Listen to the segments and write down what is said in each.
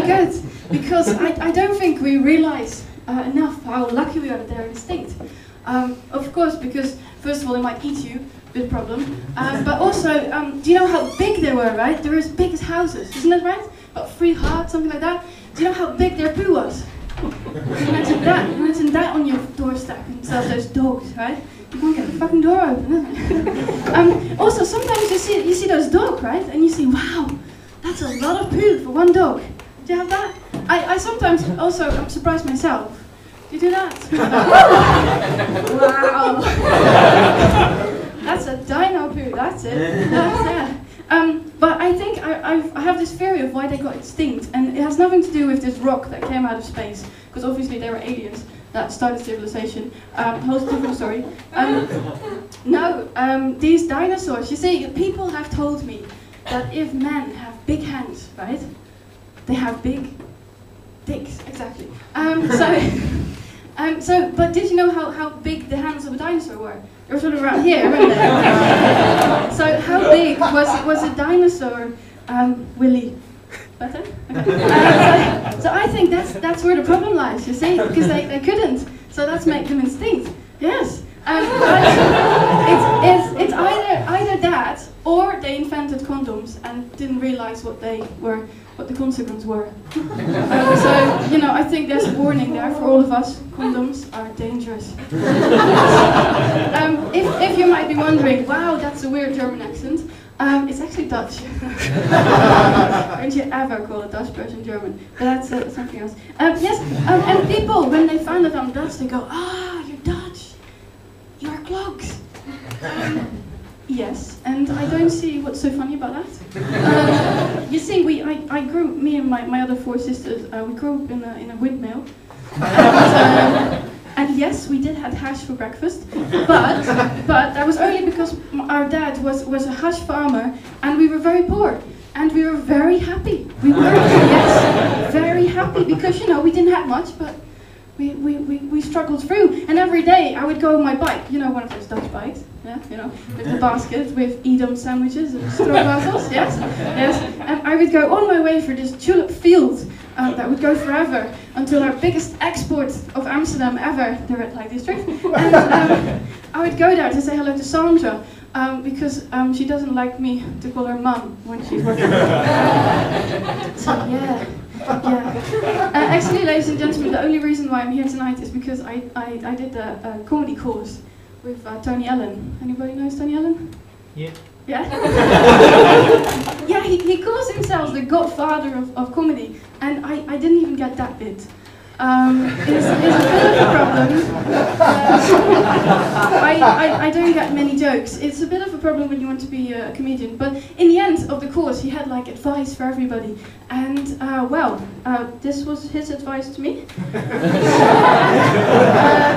good, because I don't think we realize enough how lucky we are that they're extinct. Of course, because first of all, they might eat you, big problem. But also, do you know how big they were, right? They were as big as houses, isn't that right? About 3 hearts, something like that. Do you know how big their poo was? Imagine that. Imagine that on your doorstep instead of those dogs, right? You can't get the fucking door open, is it? Also, sometimes you see those dogs, right? And you see, wow, that's a lot of poo for one dog. Do you have that? I sometimes also am surprised myself. Do you do that? Wow. That's a dino poo, that's it. That's it. But I think I have this theory of why they got extinct, and it has nothing to do with this rock that came out of space, because obviously they were aliens that started civilization. Whole different story. No, these dinosaurs, you see, people have told me that if men have big hands, right, they have big dicks, exactly. But did you know how big the hands of a dinosaur were? They were sort of around here, weren't they? So how big was a dinosaur, Willy? Better? Okay. So I think that's where the problem lies, you see, because they couldn't. So that's make them extinct. Yes. It's either that, or they invented condoms and didn't realize what the consequences were. So, you know, I think there's a warning there for all of us. Condoms are dangerous. If you might be wondering, wow, that's a weird German accent, it's actually Dutch. Don't you ever call a Dutch person German? But that's something else. Yes, and people, when they find that I'm Dutch, they go, ah, you're Dutch. You are clogs. Yes, and I don't see what's so funny about that. You see, I grew, me and my other 4 sisters, we grew up in a windmill. And yes, we did have hash for breakfast, but that was only because our dad was a hash farmer, and we were very poor, and we were very happy. We were, yes, very happy, because, you know, we didn't have much, but we struggled through. And every day I would go on my bike, you know, one of those Dutch bikes, yeah, you know, with the basket with Edam sandwiches and stroopwafels, yes, yes. And I would go on my way through this tulip field that would go forever until our biggest export of Amsterdam ever, the red light district. And I would go there to say hello to Sandra, because she doesn't like me to call her mum when she's working. So yeah. Yeah. Actually, ladies and gentlemen, the only reason why I'm here tonight is because I did a comedy course with Tony Allen. Anybody knows Tony Allen? Yeah. Yeah? Yeah, he calls himself the godfather of comedy, and I didn't even get that bit. It's a bit of a problem. I don't get many jokes. It's a bit of a problem when you want to be a comedian. But in the end of the course, he had like advice for everybody. And this was his advice to me.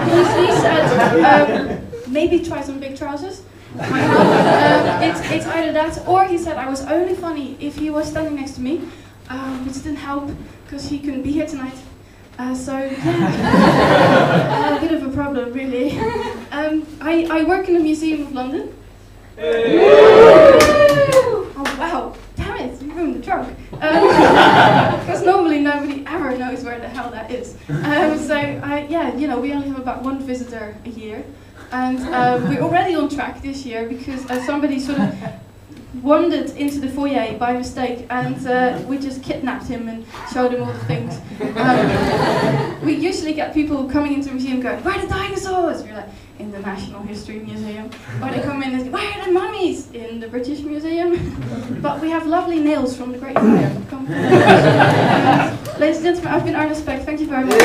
He said, maybe try some big trousers. It's either that, or he said I was only funny if he was standing next to me, which didn't help because he couldn't be here tonight. So yeah, a bit of a problem, really. I work in the Museum of London. Oh wow, damn it, you ruined the joke. Because normally nobody ever knows where the hell that is. Yeah, you know, we only have about 1 visitor a year. And we're already on track this year because somebody sort of wandered into the foyer by mistake, and we just kidnapped him and showed him all the things. We usually get people coming into the museum going, "Where are the dinosaurs?" We're like, "In the National History Museum." Or they come in and say, "Where are the mummies?" "In the British Museum." But we have lovely nails from the Great Fire. Come. Ladies and gentlemen, I've been Arne Speck. Thank you very much.